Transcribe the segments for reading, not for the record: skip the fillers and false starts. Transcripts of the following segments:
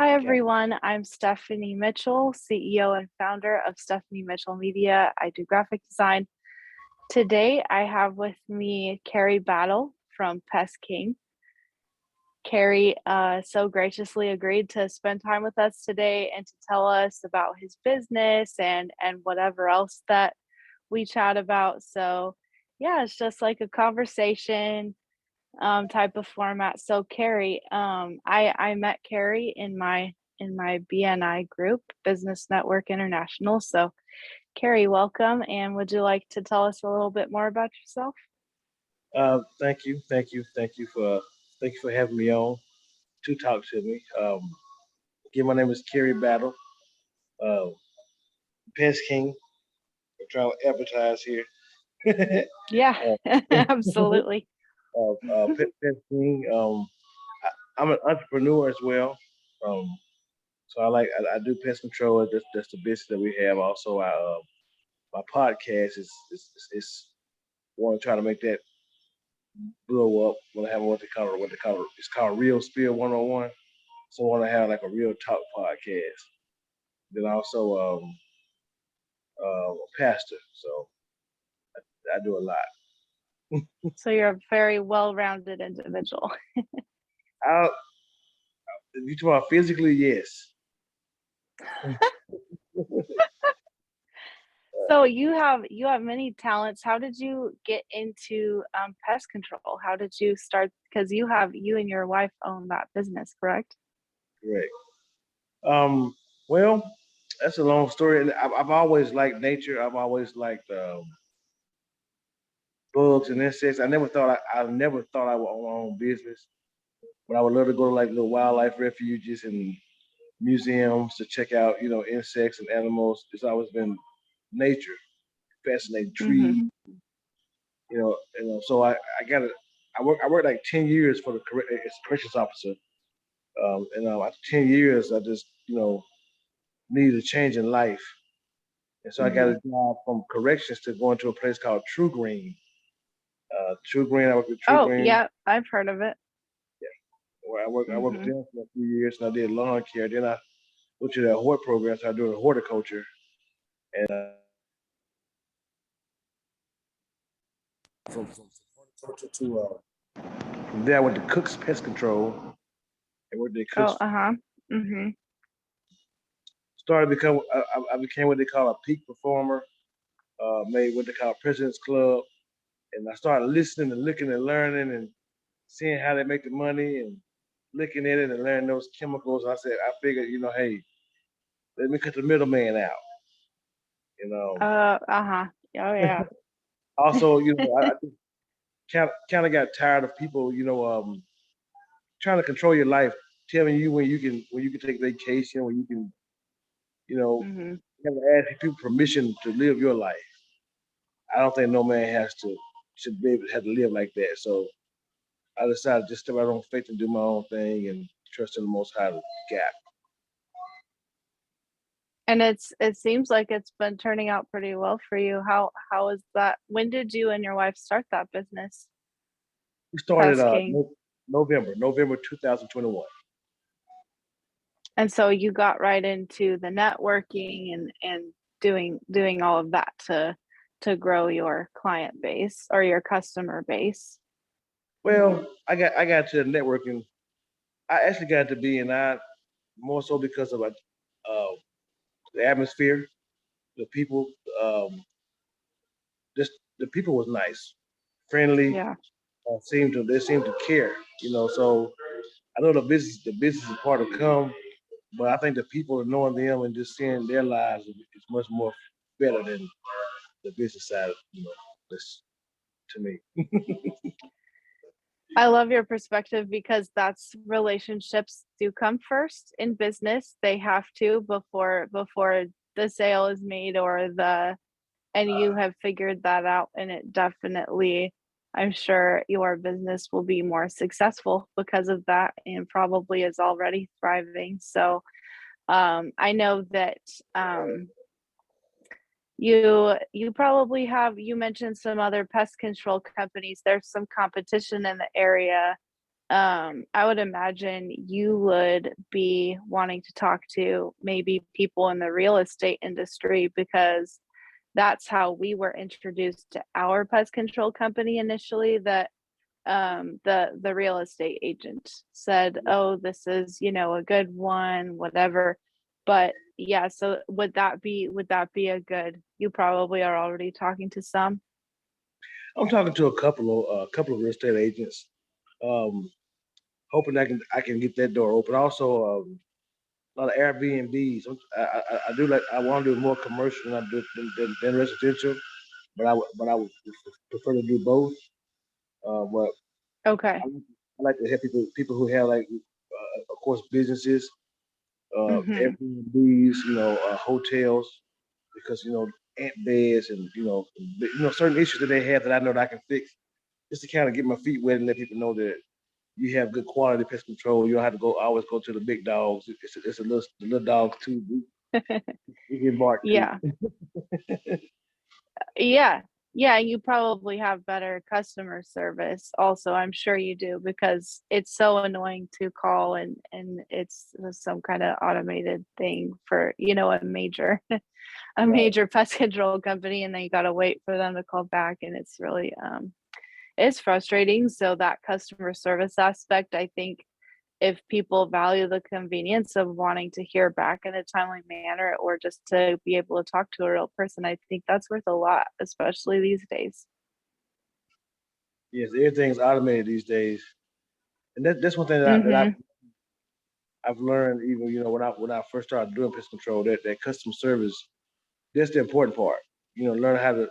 Hi, Okay. everyone. I'm Stephanie Mitchell, CEO and founder of Stephanie Mitchell Media. I do graphic design. Today, I have with me Kerry Battle from Pest King. Kerry so graciously agreed to spend time with us today and to tell us about his business and whatever else that we chat about. So, yeah, it's just like a conversation type of format. So Carrie, I met Carrie in my BNI group, Business Network International. So Carrie, welcome. And would you like to tell us a little bit more about yourself? Thank you for having me on to talk to me. Again, my name is Kerry Battle, uh, Pest King. I'm trying to advertise here. Yeah, uh, absolutely. Pest King. I'm an entrepreneur as well. Um, so I do pest control. That's the business that we have. Also, my podcast is want to try to make that blow up. When I have what they call it. It's called Real Spill 101. So I want to have like a real talk podcast. Then also a pastor, so I do a lot. So you're a very well-rounded individual. I, you talk about physically, yes. So you have many talents. How did you get into pest control? How did you start? Because you and your wife own that business, correct? Correct. Um, well, that's a long story, and I've always liked nature. I've always liked bugs and insects. I never thought I would own my own business, but I would love to go to like little wildlife refuges and museums to check out, insects and animals. It's always been nature, fascinating Mm-hmm. trees, So I got it. I worked like 10 years for the as a corrections officer, after 10 years, I just needed a change in life, and so I got Mm-hmm. a job from corrections to going to a place called True Green. True Green, I worked with True Oh, Green, yeah, I've heard of it. where I worked with Mhm. them for a few years, and I did lawn care. Then I went to the hort program, so I doing horticulture, and from horticulture to from there I went to Cook's Pest Control and worked at Oh, Cook's. uh-huh. Mhm. Started become I became what they call a peak performer. Made what they call President's Club, and I started listening and looking and learning and seeing how they make the money and looking at it and learning those chemicals. I figured, hey, let me cut the middleman out. You know. Uh-huh. Oh, yeah. Also, I just kind of got tired of people, trying to control your life, telling you when you can take vacation, when you can, you know, Mhm. never ask people permission to live your life. I don't think no man should be able to have to live like that. So I decided just to step out on faith and do my own thing and trust in the Most High to gap. And it seems like it's been turning out pretty well for you. How is that? When did you and your wife start that business? We started Pest King. November 2021. And so you got right into the networking and doing all of that to grow your client base or your customer base. Well, I got to the networking. I actually got to BNI more so because of the atmosphere, the people. Um, just the people was nice, friendly. Yeah. They seemed to care. So I know the business is part of come, but I think the people knowing them and just seeing their lives is much more better than the business side. This to me. I love your perspective because that's relationships do come first in business. They have to before the sale is made or the and you have figured that out and it definitely I'm sure your business will be more successful because of that and probably is already thriving. So I know that um you probably you mentioned some other pest control companies. There's some competition in the area I would imagine you would be wanting to talk to maybe people in the real estate industry because that's how we were introduced to our pest control company initially. That the real estate agent said, "Oh, this is, a good one, whatever." But yeah, so would that be a good, you probably are already talking to some? I'm talking to a couple of real estate agents, um, hoping I can get that door open. Also, a lot of Airbnbs. I do like I want to do more commercial than I do than residential, but I would prefer to do both. But Okay. I like to help people who have like of course businesses, Mhm. Airbnbs, hotels, because ant beds and certain issues that they have that I know that I can fix, just to kind of get my feet wet and let people know that you have good quality pest control. You don't have to always go to the big dogs. It's the little dogs too. We can bark too. Yeah. Yeah. Yeah, you probably have better customer service also, I'm sure you do, because it's so annoying to call and it's some kinda automated thing for, a major a Right. major pest control company, and then you gotta wait for them to call back, and it's really, it's frustrating. So that customer service aspect, I think if people value the convenience of wanting to hear back in a timely manner or just to be able to talk to a real person, I think that's worth a lot, especially these days. Yes, everything's automated these days, and that's one thing Mhm. I've learned. Even when I first started doing pest control, that customer service, that's the important part. Learn how to,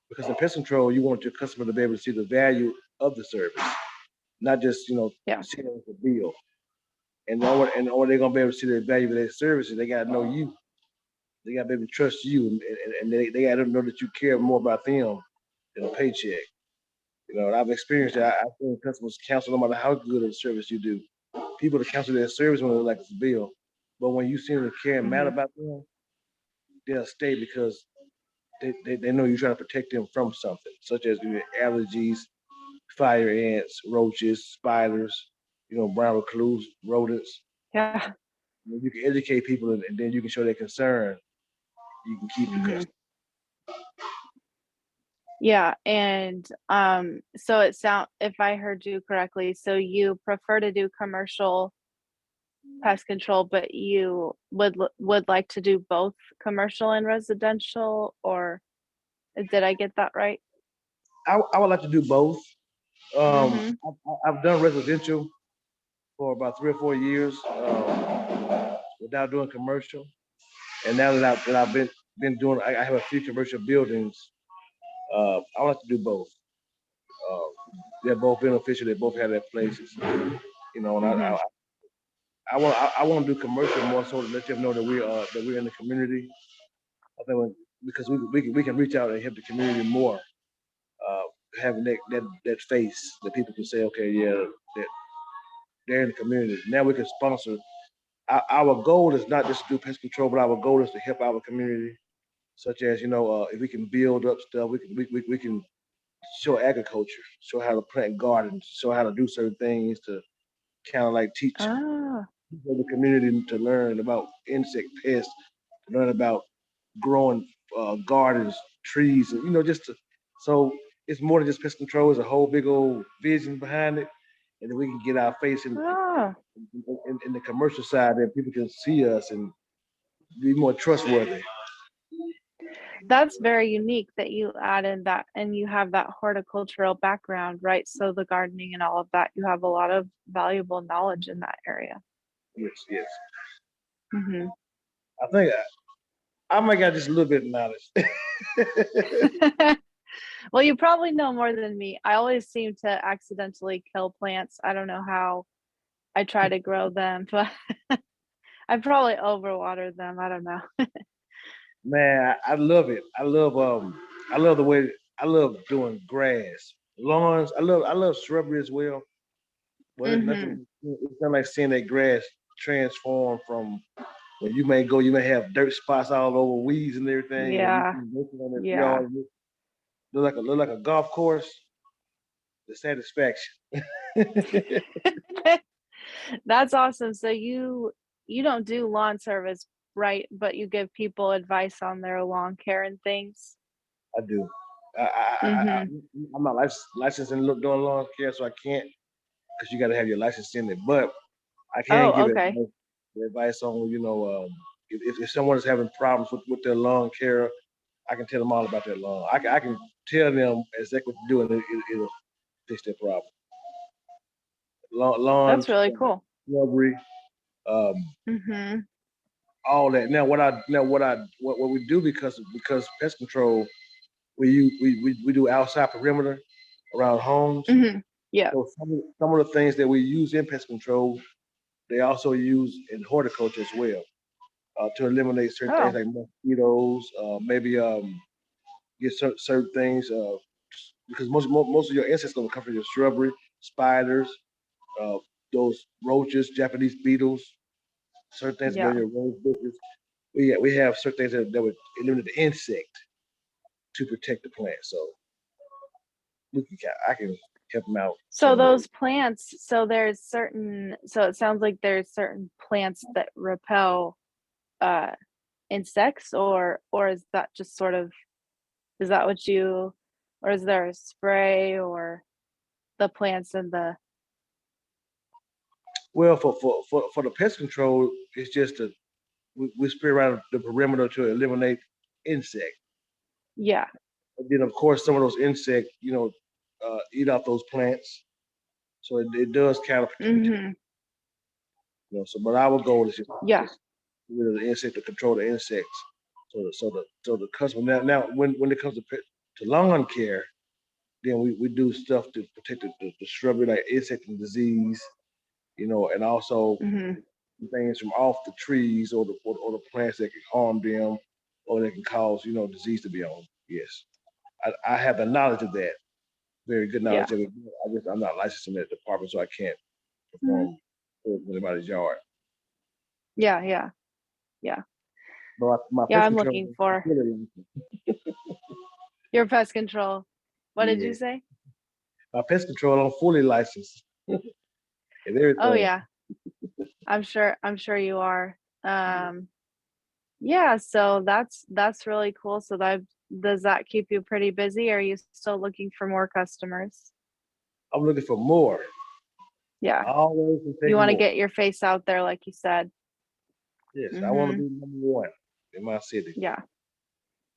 because in pest control you want your customer to be able to see the value of the service, not just Yeah. see it as a bill. And they're gonna be able to see the value of their services, they gotta know you. They gotta be able to trust you, and they gotta know that you care more about them than a paycheck. And I've experienced Yeah. that. I've seen customers cancel no matter how good of a service you do. People to cancel their service when they like it's a bill, but when you seem to care and matter Mhm. about them, they'll stay because they know you're trying to protect them from something, such as allergies, fire ants, roaches, spiders, brown recluse, rodents. Yeah. When you can educate people and then you can show their concern, you can keep your Mhm. customer. Yeah, and, so it sound if I heard you correctly, so you prefer to do commercial pest control, but you would like to do both commercial and residential, or did I get that right? I would like to do both. Mhm. I've done residential for about 3 or 4 years without doing commercial, and now that I've been doing, I have a few commercial buildings. I would like to do both. Uh, they're both beneficial. They both have their places. And Mhm. I want to do commercial more so to let them know that we're in the community. I think because we can reach out and help the community more. Uh, Having that face that people can say, okay, yeah, that they're in the community. Now we can sponsor. Our goal is not just to do pest control, but our goal is to help our community, such as if we can build up stuff, we can show agriculture, show how to plant gardens, show how to do certain things to kind of like teach Ah. people in the community to learn about insect pests, to learn about growing gardens, trees, and just so it's more than just pest control. It's a whole big old vision behind it, and then we can get our face Ah. in the commercial side, that people can see us and be more trustworthy. That's very unique that you added that and you have that horticultural background, right? So the gardening and all of that, you have a lot of valuable knowledge in that area. Yes, yes. Mhm. I think I might got just a little bit of knowledge. Well, you probably know more than me. I always seem to accidentally kill plants. I don't know how. I try to grow them, but I probably overwater them. I don't know. Man, I love it. I love the way I love doing grass, lawns. I love shrubbery as well. But there's Mhm. nothing. It's not like seeing that grass transform from when you may have dirt spots all over, weeds and everything, and you Yeah. can work on that Yeah. yard, look like a golf course. The satisfaction. That's awesome. So you don't do lawn service, right? But you give people advice on their lawn care and things. I do. I, I, I, I, Mhm. I'm not licensed in doing lawn care, so I can't because you got to have your license in it. But I can Oh, give okay. advice on, if someone is having problems with their lawn care, I can tell them all about their lawn. I can tell them exactly what to do, and it'll fix their problem. Lawn That's really cool. shrubbery, um, Mhm. all that. What we do because pest control, we do outside perimeter around homes. Mhm. Yeah. So some of the things that we use in pest control, they also use in horticulture as well, to eliminate certain things Oh, like mosquitoes, maybe get certain things, because most of your insects gonna come from your shrubbery, spiders, uh, those roaches, Japanese beetles, certain things that go in yeah. your rose bushes. We have certain things that would eliminate the insect to protect the plant. So I can help them out So some way. those plants, so it sounds like there's certain plants that repel uh insects, or is that just sort of, is that what you, or is there a spray or the plants in the, Well, for the pest control, it's just we spray around the perimeter to eliminate insect. yeah. And then, of course, some of those insects, eat off those plants. So it does kind of protect, Mhm. So, but our goal is Yeah. just get rid of the insect to control the insects. So the customer now when it comes to lawn care, then we do stuff to protect the shrubbery like insect and disease, and also Mhm. things from off the trees or the plants that can harm them or that can cause disease to be on. Yes, I have the knowledge of that, very good knowledge Yeah. of it. I'm not licensed in that department, so I can't Mhm. perform in anybody's yard. Yeah, yeah. Yeah. But my Yeah, pest I'm control, looking for your pest control. What did you yeah, say? my pest control, I'm fully licensed and Oh everything. yeah. I'm sure you are. Um yeah, so that's really cool. So that, does that keep you pretty busy? Or are you still looking for more customers? I'm looking for more. Yeah. Always to You take want to more. get your face out there like you said. Yes, I want to Mhm. be number 1 in my city. Yeah.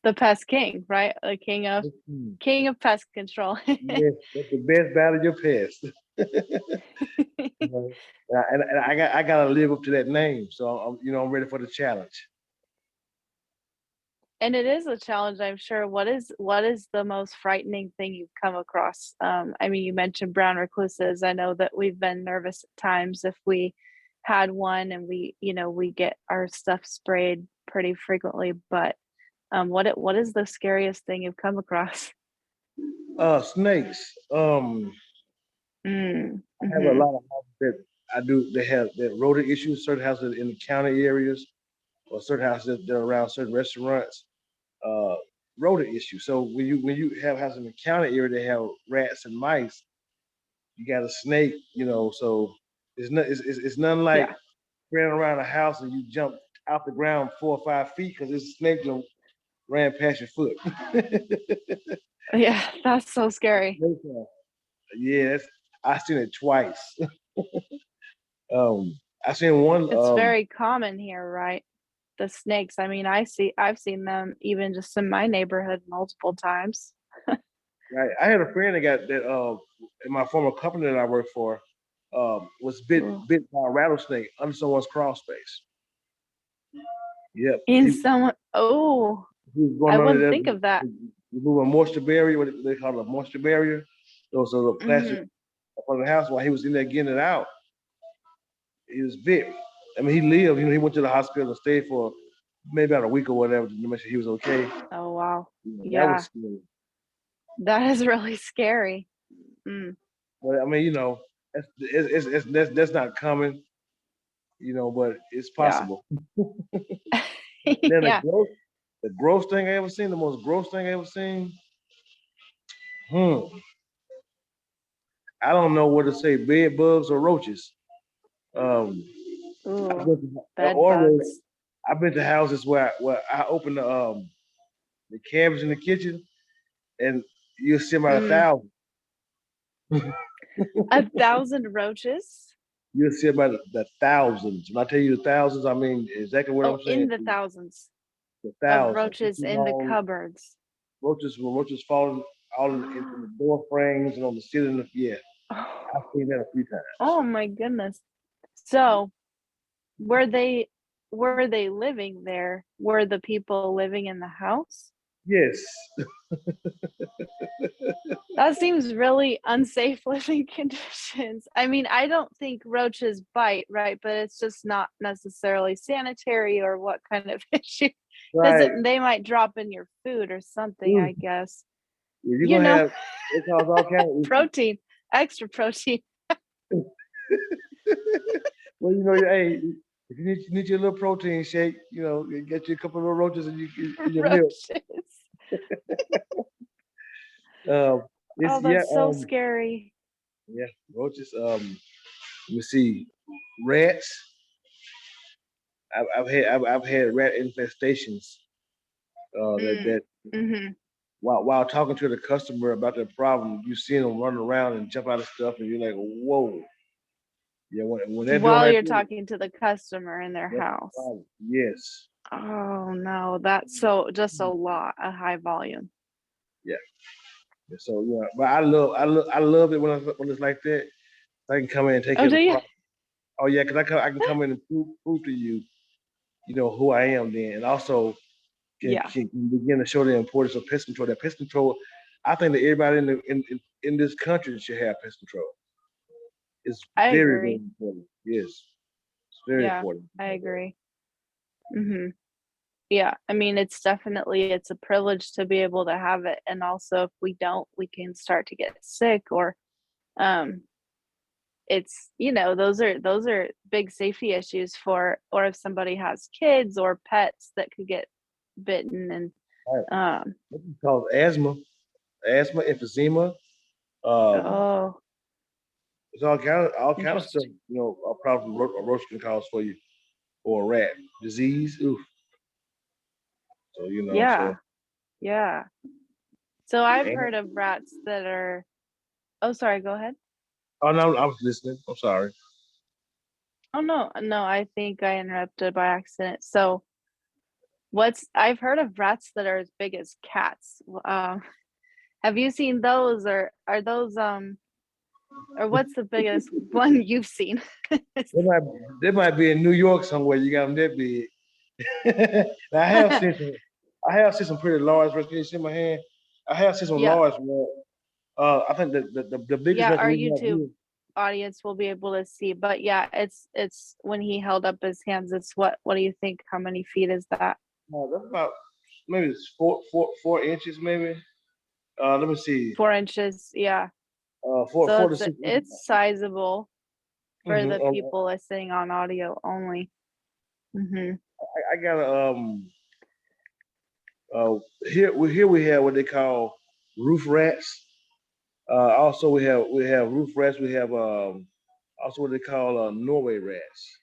The pest king, right? The Mhm. king of pest control. Yes, that's the best battle your pest. You know, and I gotta live up to that name. So I'm ready for the challenge. And it is a challenge, I'm sure. What is the most frightening thing you've come across? I mean, you mentioned brown recluses. I know that we've been nervous at times if we had one, and we get our stuff sprayed pretty frequently. But what is the scariest thing you've come across? Snakes. Mm, I have a mhm. lot of houses that I do. They have that rodent issues. Certain houses in the county areas, or certain houses that are around certain restaurants. Uh, Rodent issues. So when you have houses in the county area, they have rats and mice. You got a snake. So it's nothing like Yeah. ran around a house and you jump out the ground 4 or 5 feet because this snake jump ran past your foot. Yeah, that's so scary. Yeah, I seen it twice. Um, I seen one. It's very common here, right? The snakes. I mean, I've seen them even just in my neighborhood multiple times. Right, I had a friend that got that. In my former company that I worked for, was Ooh. bit by a rattlesnake under someone's crawl space. Yep, In someone, oh, he was I going under wouldn't there, think of that. remove a moisture barrier. What they call it, a moisture barrier. Those are the plastic Mhm. up on the house. While he was in there getting it out, he was bit. I mean, he lived. He went to the hospital and stayed for maybe about a week or whatever to make sure he was okay. Oh, wow. That was Yeah, scary. that is really scary. Mm, But I mean, that's not common, but it's yeah. possible. Then Yeah. the gross thing I ever seen, the most gross thing I ever seen. Hmm. I don't know what to say, bed bugs or roaches. Um, I've Ooh, been to, bed or bugs. I've been to houses where I open the cabinets in the kitchen and you'll see about a Mm, thousand. 1,000 roaches? You'll see about the thousands. When I tell you the thousands, I mean exactly what Oh, I'm saying. in the thousands The of thousands. roaches in the cupboards. Roaches falling all in the door frames and on the ceiling. Yeah, I've seen that a few times. Oh my goodness. So, were they were they living there? Were the people living in the house? Yes. That seems really unsafe living conditions. I mean, I don't think roaches bite, right? But it's just not necessarily sanitary or what kind of issue. Because Right. they might drop in your food or something, Mm. I guess. Yeah, you're You gonna know, have it cause all kind of issues. protein, extra protein. Well, hey, if you need your little protein shake, you get you a couple of little roaches in your milk. Roaches. Um, it's Oh, that's so scary. yeah, roaches. Let me see, rats. I've had rat infestations. Mm. That Mhm. while talking to the customer about their problem, you see them running around and jump out of stuff, and you're like, whoa. Yeah, when they're doing While that, you're talking to the customer in their that's the house. problem. Yes. Oh no, that's so just a lot, a high volume. Yeah. So but I love it when it's like that. I can come in and take Oh, care do of the you? problem. Oh yeah, because I can come in and prove to you, who I am then, and also Yeah, can begin to show the importance of pest control. That pest control, I think that everybody in this country should have pest control. It's I very, very agree. important. Yes, it's very Yeah, important. I agree. Mhm. Yeah, I mean, it's a privilege to be able to have it, and also if we don't, we can start to get sick or, um, those are big safety issues or if somebody has kids or pets that could get bitten and, All right. um This is called asthma, emphysema. Um, oh, it's all kind of stuff. interesting. A problem a roach can cause for you or a rat disease. Oof. So Yeah, yeah. So I've and heard of rats that are oh, sorry, go ahead. oh no, I was listening. I'm sorry. Oh, no, no, I think I interrupted by accident. So, I've heard of rats that are as big as cats. Have you seen those or what's the biggest one you've seen? They might they might be in New York somewhere. You got them that big. Now, I have seen some pretty large ones. Can you see my hand? I have seen some Yeah. large ones. I think the biggest Yeah, our record we have YouTube here. audience will be able to see. But yeah, it's when he held up his hands, it's what do you think? How many feet is that? That's about maybe it's 4 inches maybe. Let me see. 4 inches. Yeah. Four So four to it's 6 inches. it's sizable for the Mm-hmm. people listening on audio only. Hmm. I got a uh here we have what they call roof rats. Also we have roof rats. We have also what they call Norway rats,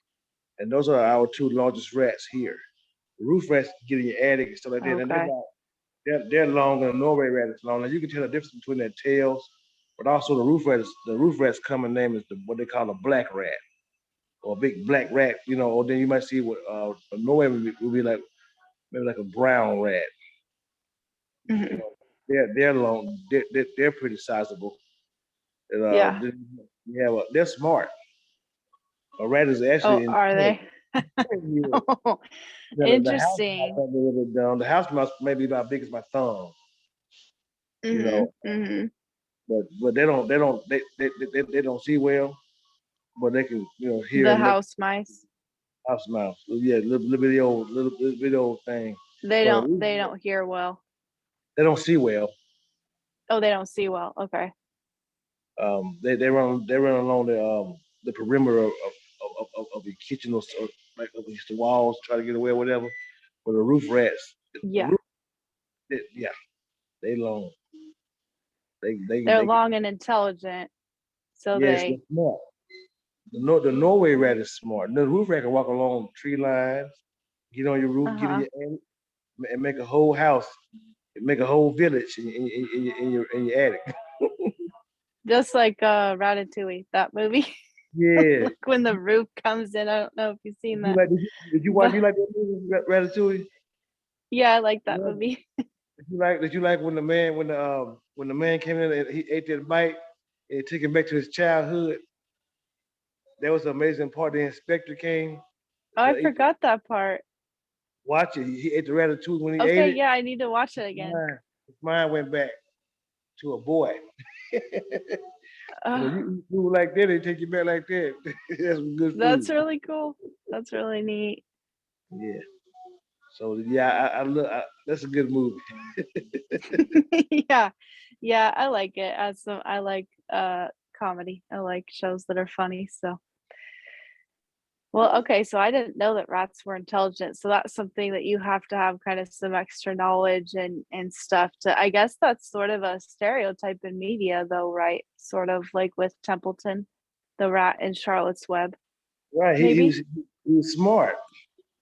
and those are our two largest rats here. Roof rats get in your attic and stuff like that, and Okay. they're long and the Norway rat is long. Now you can tell the difference between their tails, but also the roof rat's common name is what they call a black rat or a big black rat. Or then you might see what a Norway would be like maybe like a brown rat. You Hmm. know, they're long. They're pretty sizable. And Yeah. then they're smart. A rat is Oh, actually are intelligent. they? Yeah. Oh, The house mouse interesting. might be a little bit dumb. The house mouse may be about big as my thumb. You Mhm, know, mhm. but they don't see well, but they can hear The and make house mice. house mouse. Yeah, little bitty old thing. They But don't they don't hear well. they don't see well. Oh, they don't see well. Okay. They run along the perimeter of the kitchen or like against the walls, try to get away or whatever. But the roof rats, the Yeah. roof, yeah, they long. They're They can, long and intelligent, so yes, they're they smart. the Norway rat is smart. The roof rat can walk along tree lines, get on your roof, get in Uh-huh. your attic, and make a whole house, make a whole village in your attic. Just like Ratatouille, that movie. Yeah. Like when the roof comes in. I don't know if you've Did seen you that. like? Did you watch? But You like that movie Ratatouille? yeah, I like that Yeah. movie. Did you like when the man came in and he ate that bite and took him back to his childhood? That was an amazing part. The inspector came Oh, I to eat. forgot that part. Watch it. He ate the ratatouille when he ate Okay, it. yeah, I need to watch it His again. mind, his mind went back to a boy. You know, Uh, you eat food like that, they take you back like that. That's some good that's food. really cool. That's really neat. Yeah. So yeah, I love. That's a good movie. Yeah. Yeah, I like it. As some I like comedy. I like shows that are funny. So well, okay, so I didn't know that rats were intelligent. So that's something that you have to have kind of some extra knowledge and stuff to I guess that's sort of a stereotype in media though, right? Sort of like with Templeton, the rat in Charlotte's Web, Right. maybe? He was smart.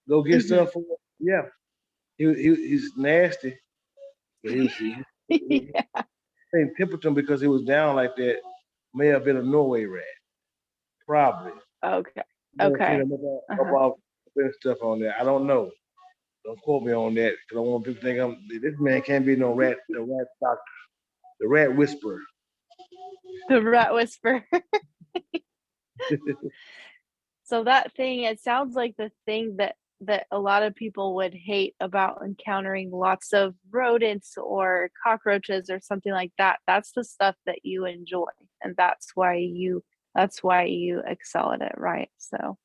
Go get Mhm. stuff for. Yeah. He's nasty, but he Yeah. named Templeton because he was down like that. May have been a Norway rat, probably. Okay. Never seen Okay. him up Uh-huh. off stuff on there. I don't know. Don't quote me on that because I want people to think this man can't be the rat doctor, the rat whisperer. The rat whisperer. So that thing, it sounds like the thing that a lot of people would hate about encountering lots of rodents or cockroaches or something like that. That's the stuff that you enjoy, and that's why you excel at it, right? So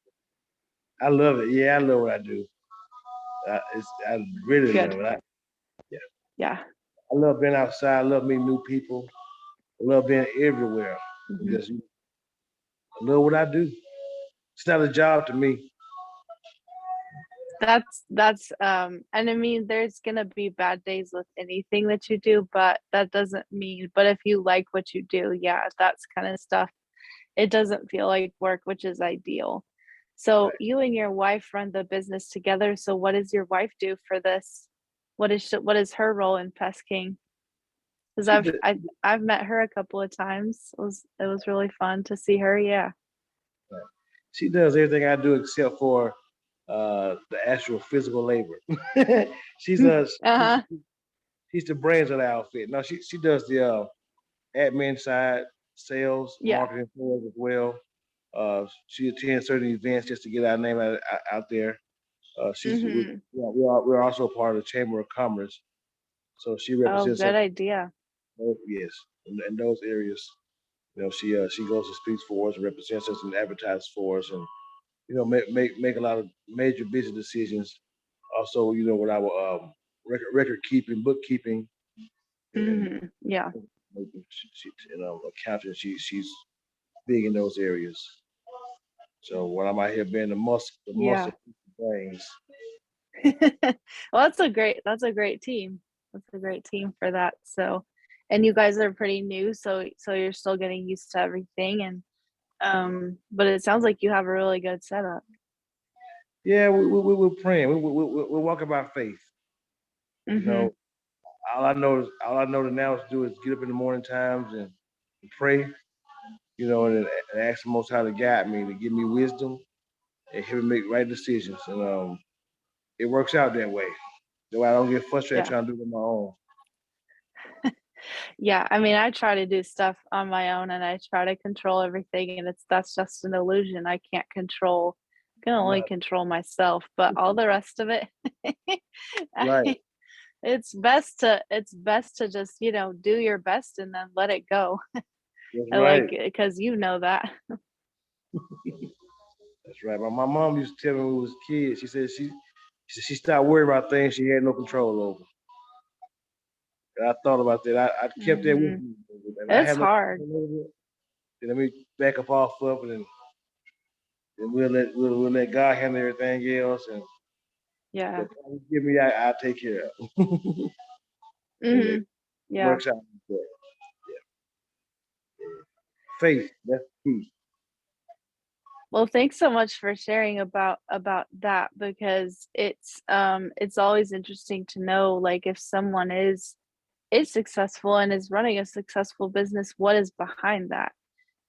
I love it. Yeah, I love what I do. I really good. love it. Yeah, Yeah. I love being outside. I love meeting new people. I love being everywhere. Mhm. Just I love what I do. It's not a job to me. That's and I mean there's gonna be bad days with anything that you do, but that doesn't mean but if you like what you do, yeah, that's kind of stuff. It doesn't feel like work, which is ideal. So Right. you and your wife run the business together. So what does your wife do for this? What is her role in Pest King? Because She I've met her a couple of times. It was really fun to see her. Yeah. she does everything I do except for the actual physical labor. she's uh Uh-huh. she's the brains of the outfit. No, she does the admin side, sales, Yeah. marketing for us as well. She attends certain events just to get our name out there. Hmm. We're also a part of the Chamber of Commerce, so she Oh, represents us. good idea. Yes, in those areas. She goes and speaks for us and represents us and advertises for us, and make a lot of major business decisions. Also, with our record keeping, bookkeeping, and Hmm. Yeah. accounting. She's big in those areas. So when I'm out here being the muscle Yeah. brains, Well, that's a great team. That's a great team for that. So, and you guys are pretty new, so you're still getting used to everything and but it sounds like you have a really good setup. yeah, we're praying. We're walking by faith. You Mhm. know, all I know to now is do is get up in the morning times and pray. And ask the Most High to guide me, to give me wisdom, and help me make right decisions. And it works out that way. So I don't get frustrated Yeah. trying to do it on my own. Yeah, I mean, I try to do stuff on my own and I try to control everything and that's just an illusion. I can't control can only Right, control myself, but all the rest of it right. I, it's best to just, do your best and then let it go. That's I like right. it because you know that. That's right. My mom used to tell me when we was kids. She stopped worrying about things she had no control over. And I thought about that. I kept that with Mhm. me, and I It's had no hard. control over it. Then let me back up off of it, and we'll let God handle everything else, and Yeah. what God give me, I'll take care of. And it Mhm. Yeah. works out like that. Faith, that's key. Well, thanks so much for sharing about that because it's always interesting to know like if someone is successful and is running a successful business, what is behind that?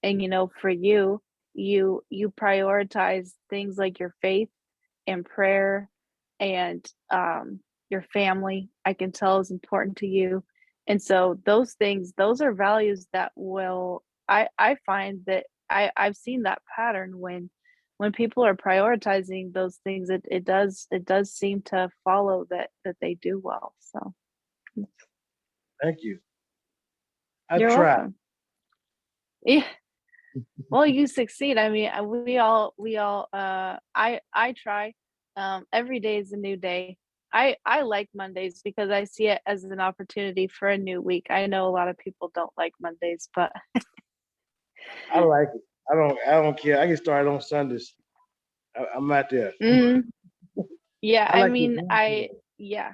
And for you, you prioritize things like your faith and prayer and your family. I can tell is important to you. And so those things, those are values that will I find that I've seen that pattern when people are prioritizing those things, it does seem to follow that they do well. So Thank you. I you're try. welcome. Yeah. Well, you succeed. I mean, I try. Every day is a new day. I like Mondays because I see it as an opportunity for a new week. I know a lot of people don't like Mondays, but I like it. I don't care. I get started on Sundays. I'm out there. mm, yeah, I I like your mean, podcast. yeah.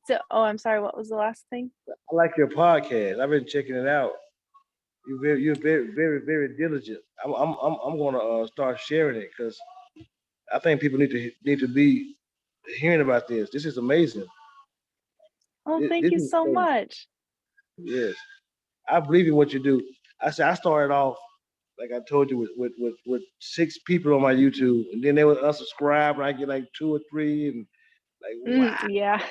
So, oh, I'm sorry. What was the last thing? I like your podcast. I've been checking it out. You're very diligent. I'm gonna start sharing it because I think people need to be hearing about this. This is amazing. Oh, thank This you is so amazing. much. Yes, I believe in what you do. I said I started off like I told you with 6 people on my YouTube, and then they would unsubscribe, and I get like 2 or 3, and like wow, Yeah,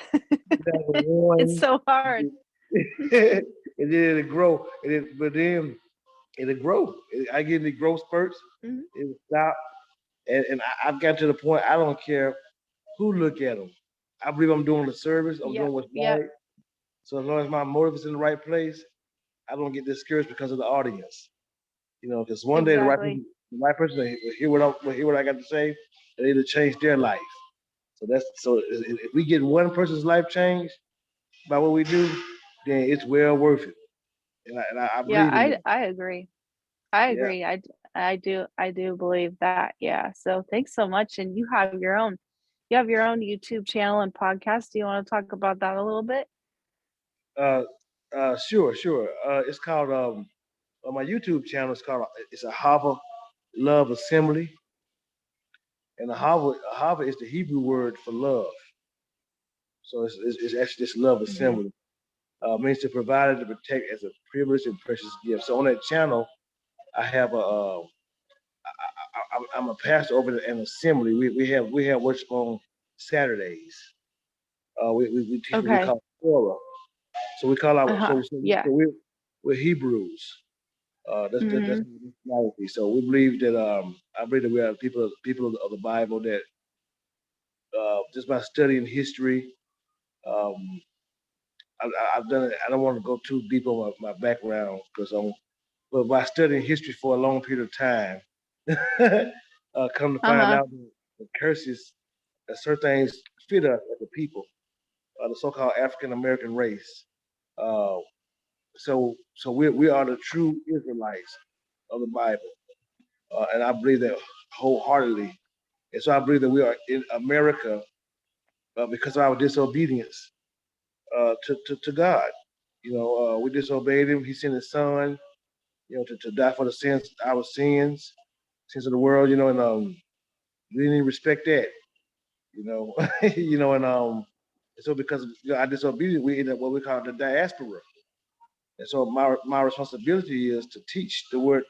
it's one, so hard. and then it'll grow, but then it'll grow. I get the growth spurts, Mhm. it will stop, and I've got to the point I don't care who look at them. I believe I'm doing the service. I'm Yep, doing what's yep, right. So as long as my motive is in the right place, I don't get discouraged because of the audience. Because one day exactly. the right person will hear what I got to say, and it'll change their life. So if we get one person's life changed by what we do, then it's well worth it. And I Yeah, believe in that. I agree. I Yeah. agree. I do believe that. Yeah. So thanks so much. And you have your own YouTube channel and podcast. Do you want to talk about that a little bit? Uh, sure, sure. It's called on my YouTube channel. It's a Hava Love Assembly, and a Hava is the Hebrew word for love. So it's actually this love Hmm. assembly. Means to provide and to protect as a privileged and precious gift. So on that channel, I have I'm a pastor over an assembly. We have worship on Saturdays. We teach what we Okay. call Torah. So we call our Uh-huh. Yeah. we're Hebrews. That's Hmm. nationality. So we believe that I believe that we are people of the Bible that just by studying history, um, I've done it. I don't want to go too deep on my background but by studying history for a long period of time, come to find Uh-huh. out that the curses that certain things fit us as a people, the so-called African American race. Uh, so we are the true Israelites of the Bible, and I believe that wholeheartedly. And so I believe that we are in America because of our disobedience to God. We disobeyed Him. He sent His Son, to die for the sins, our sins of the world. And we didn't even respect that. You know, and so because of our disobedience, we end up what we call the diaspora. And so my responsibility is to teach the word.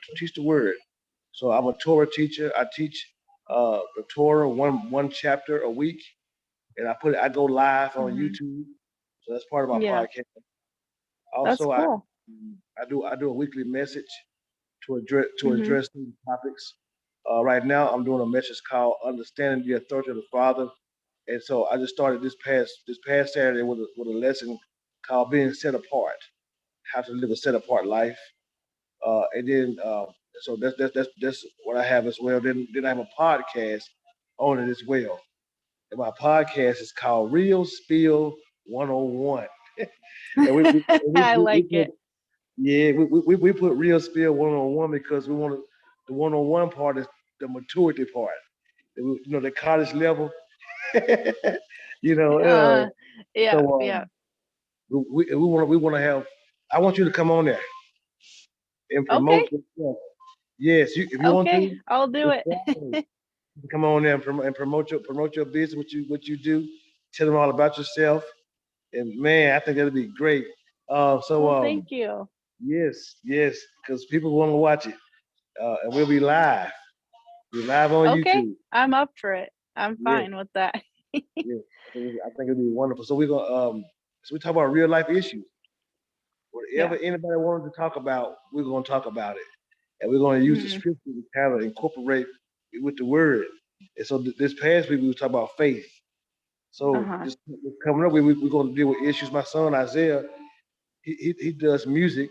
So I'm a Torah teacher. I teach the Torah one chapter a week, and I go live on Hmm. YouTube. So that's part of my Yeah. podcast. That's Also, cool. I do a weekly message to Hmm. address these topics. Right now, I'm doing a message called "Understanding the Authority of the Father," and so I just started this past Saturday with a lesson called "Being Set Apart," how to live a set apart life. And then so that's what I have as well. Then I have a podcast on it as well. And my podcast is called Real Spill 101. And I we like put it. yeah we put Real Spill 101 because we want the 101 part is the maturity part. The college level. you know. Uh, yeah, So yeah. we want to have. I want you to come on there and Okay. promote yourself. Yes, if you want Okay, to, I'll do just it. come on there and promote your business, what you do. Tell them all about yourself, and man, I think that'll be great. Well, thank you. Yes, because people want to watch it, and we'll be live. We're live on Okay, YouTube. I'm up for it. I'm Yes, fine with that. yes. I think it'll be wonderful. So we're gonna so we talk about real life issues. Whatever Yeah. anybody wanted to talk about, we're gonna talk about it, and we're gonna use the Mhm. scripture to kind of incorporate it with the word. And so this past week we were talking about faith. So Uh-huh. just coming up, we're going to deal with issues. My son Isaiah, he does music,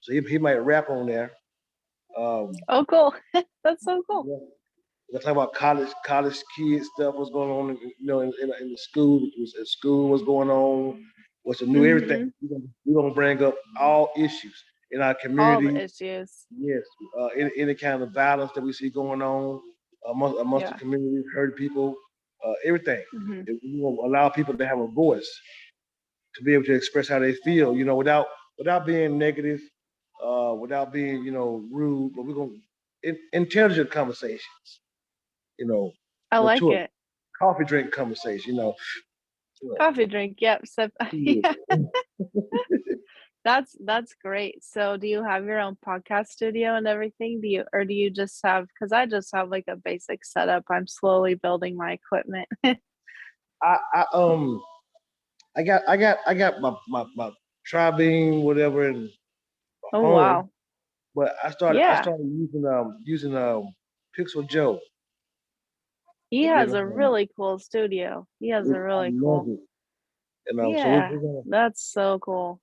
so he might rap on there. Oh, cool. That's so cool. Yeah, we're talking about college kids stuff. What's going on, in the school? At school, what's going on? What's the new everything? Mhm. We're gonna bring up all issues in our All the community. issues. Yes, any kind of violence that we see going on amongst the Yeah. community, hurt people, everything. Mhm. We will allow people to have a voice to be able to express how they feel, without being negative, without being, rude. But we're gonna intelligent conversations, I like mature it. coffee drink conversation. You know. Coffee drink. Yep. So Yeah. yeah, that's great. So do you have your own podcast studio and everything? Do you just have, because I just have like a basic setup. I'm slowly building my equipment. I, I um I got my tri-beam whatever and my Oh phone, wow. but I Yeah. started using Pixel Joe. He And then has a really cool studio. He has a I really love cool. it. And so Yeah. we're gonna That's so cool.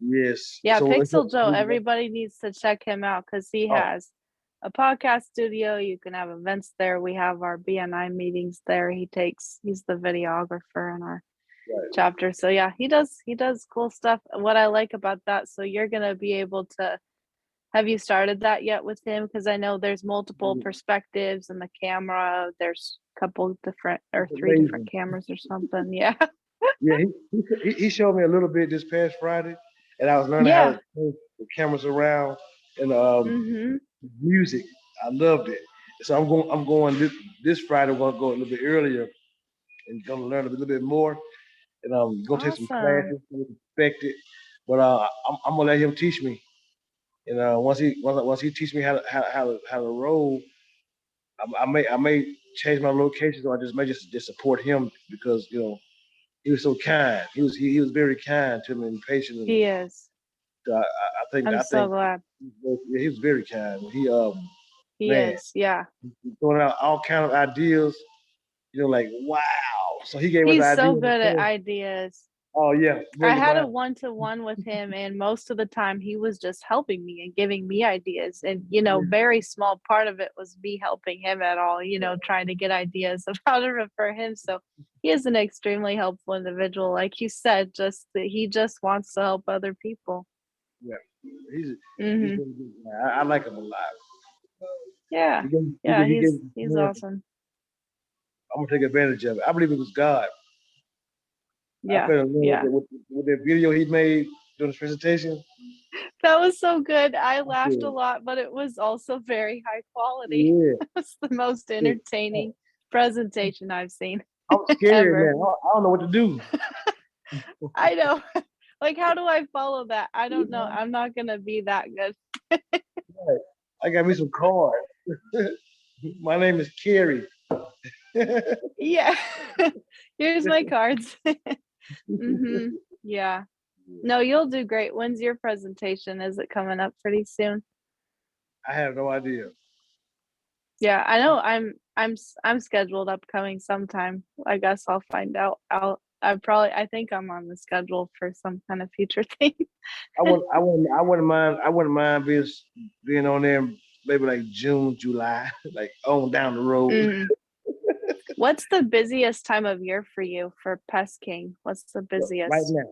yes. Yeah, So Pixel Joe, everybody needs to check him out because he oh has a podcast studio. You can have events there. We have our BNI meetings there. He's the videographer in our right. chapter. So yeah, he does cool stuff. What I like about that, so you're gonna be able to, have you started that yet with him? Because I know there's multiple perspectives in the camera. There's a couple different or It's three different amazing. cameras or something. Yeah. Yeah, he showed me a little bit this past Friday, and I was learning how to Yeah. turn the cameras around and Mm-hmm. music. I loved it. So I'm going this Friday. I'm gonna go a little bit earlier and gonna learn a little bit more, and I'm gonna take some Awesome. classes to perfect it. But I'm gonna let him teach me. And once he teach me how to roll, I may change my locations, or I just may just support him because he was so kind. He was very kind to me and patient. And He is. so I think I'm I so think glad. he was very kind. He He man, is. Yeah. he's throwing out all kind of ideas. Like wow. So he gave us He's an so idea. good at ideas. Oh yeah, I bring to had a mind. one-to-one with him, and most of the time he was just helping me and giving me ideas. And, very small part of it was me helping him at all, trying to get ideas of how to refer him. So he is an extremely helpful individual. Like you said, just that he just wants to help other people. Yeah, he's he's Hmm. really good. I like him a lot. Yeah. He gave, he Yeah. gave, he gave He's awesome. I'm gonna take advantage of it. I believe it was God. I Yeah. fell in love with, Yeah. it, with that video he made during the presentation. That was so good. I I laughed a said, lot, but it was also very high quality. yeah. It was the most Yeah. entertaining presentation I've seen I'm scared ever. now. I don't know what to do. I know. Like, how do I follow that? I don't know. I'm not gonna be that good. I got me some cards. My name is Kerry. Yeah. Here's my cards. Mhm. Yeah. No, you'll do great. When's your presentation? Is it coming up pretty soon? I have no idea. Yeah, I know I'm scheduled upcoming sometime. I guess I'll find out. I think I'm on the schedule for some kind of future thing. I wouldn't mind being on there maybe like June, July, like on down the road. Mm. What's the busiest time of year for you for Pest King? What's the Right busiest? now,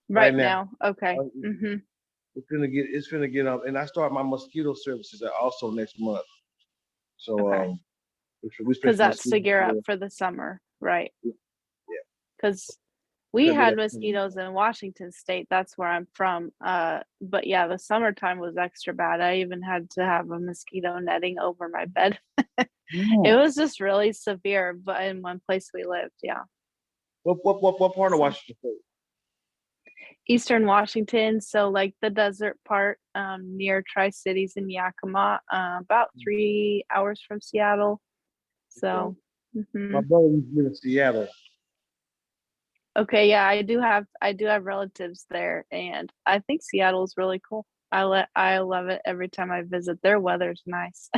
right Right now, now. Okay. uh, Mhm. it's gonna get up, and I start my mosquito services also next month. So Okay. we spray Because some that's to mosquito. gear up for the summer, right? Yeah, Because We Could be had that. mosquitoes in Washington State. That's where I'm from. But yeah, the summertime was extra bad. I even had to have a mosquito netting over my bed. It Yeah. was just really severe, but in one place we lived, yeah. What part of So Washington State? Eastern Washington, so like the desert part, near Tri-Cities in Yakima, about 3 hours from Seattle. Okay. So, My mhm. brother used to live in Seattle. Okay, yeah, I do have relatives there, and I think Seattle's really cool. I love it every time I visit. Their weather's nice.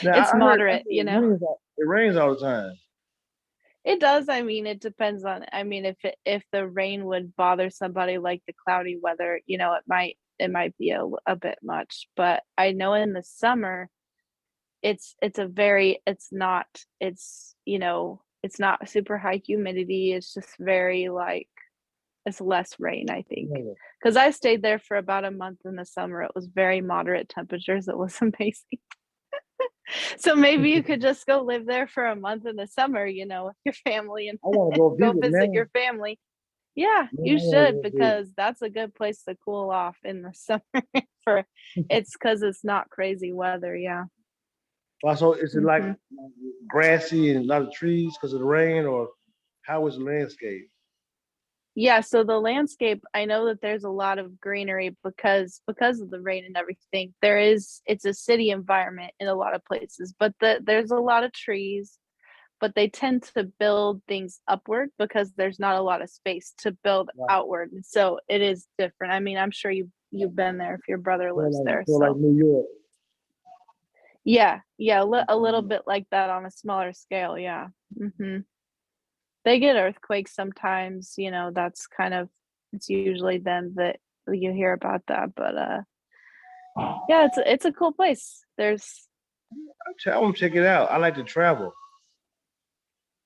Now It's I moderate, heard it rains all the time. It does. I mean, it depends on, I mean, if the rain would bother somebody like the cloudy weather, it might be a bit much. But I know in the summer, it's not super high humidity. It's just very like it's less rain, I think. Yeah. Because I stayed there for about a month in the summer. It was very moderate temperatures. It was amazing. So maybe you could just go live there for a month in the summer, with your family and I want to go go visit visit now. your family. Yeah, Man, you I want to should go visit. because that's a good place to cool off in the summer for it's because it's not crazy weather. Yeah. Also, is it like Hmm. grassy and a lot of trees because of the rain, or how is the landscape? Yeah, so the landscape, I know that there's a lot of greenery because of the rain and everything. It's a city environment in a lot of places, but there's a lot of trees, but they tend to build things upward because there's not a lot of space to build Like, outward. And so it is different. I mean, I'm sure you've been there if your brother lives there. feel like So New York. yeah, yeah, a little bit like that on a smaller scale. Yeah. Hmm. They get earthquakes sometimes. It's usually then that you hear about that. But yeah, it's a cool place. I want to check it out. I like to travel.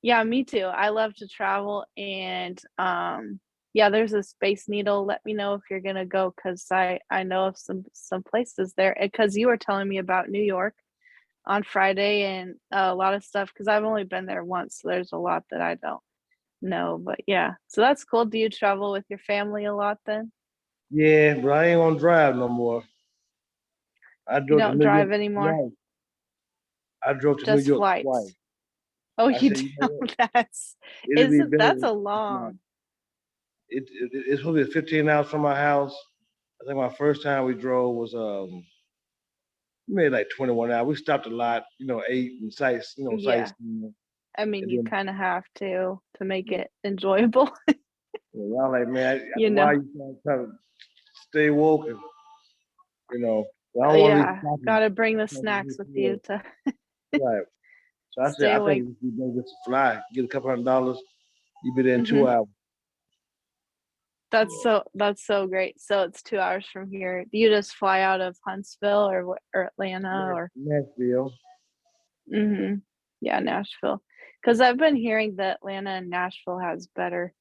Yeah, me too. I love to travel and yeah, there's a Space Needle. Let me know if you're gonna go because I know of some places there. Because you were telling me about New York on Friday and a lot of stuff because I've only been there once, so there's a lot that I don't know. But yeah, so that's cool. Do you travel with your family a lot then? Yeah, but I ain't gonna drive no more. I You drove to don't New York drive anymore? twice. I drove to New Just York twice. flights. Oh, I you said, do? you know what? That's It'd be isn't better that's a if not. long. It's probably 15 hours from my house. I think my first time we drove was we made like 21 hours. We stopped a lot, ate and Yeah. sightseeing, I mean, and you then kind of have to make it enjoyable, I was like, man, you why know. you trying to stay woke and you know, I don't want to be Yeah, stopping. got to bring the snacks with you to Right. So I said, stay I awake. think if you go get some fly, get a couple $100, you be there in Hmm. 2 hours. That's so great. So it's 2 hours from here. Do you just fly out of Huntsville or Atlanta or? Nashville. Hmm. Yeah, Nashville. Because I've been hearing that Atlanta and Nashville has better,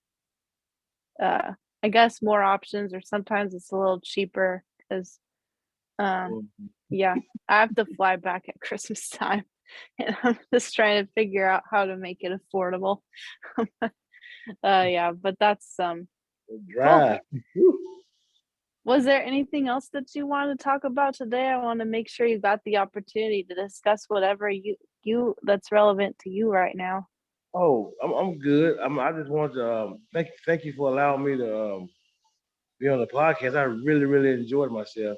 uh, I guess more options, or sometimes it's a little cheaper. Because Mhm. yeah, I have to fly back at Christmas time, and I'm just trying to figure out how to make it affordable. Yeah, but that's cool. Drive. Whew. Was there anything else that you want to talk about today? I want to make sure you got the opportunity to discuss whatever you that's relevant to you right now. Oh, I'm good. I just want to thank you for allowing me to be on the podcast. I really enjoyed myself.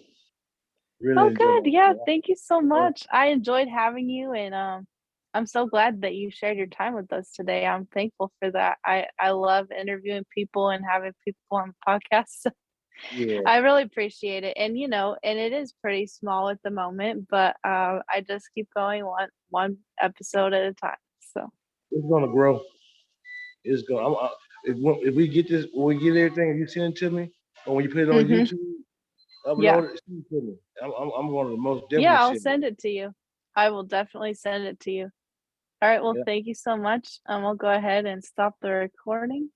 Really Oh, enjoyed good. Yeah, myself. thank you so Uh, much. I enjoyed having you, and I'm so glad that you shared your time with us today. I'm thankful for that. I love interviewing people and having people on the podcast. yeah, I really appreciate it. And and it is pretty small at the moment, but I just keep going one episode at a time. So it's gonna grow. It's gonna. If we get this, when we get everything, if you send it to me, or when you put it on hmm. YouTube, Yeah. upload it, send it to me. I'm gonna most definitely Yeah, I'll send it. send it to you. I will definitely send it to you. All right, well, Yeah. thank you so much. We'll go ahead and stop the recording.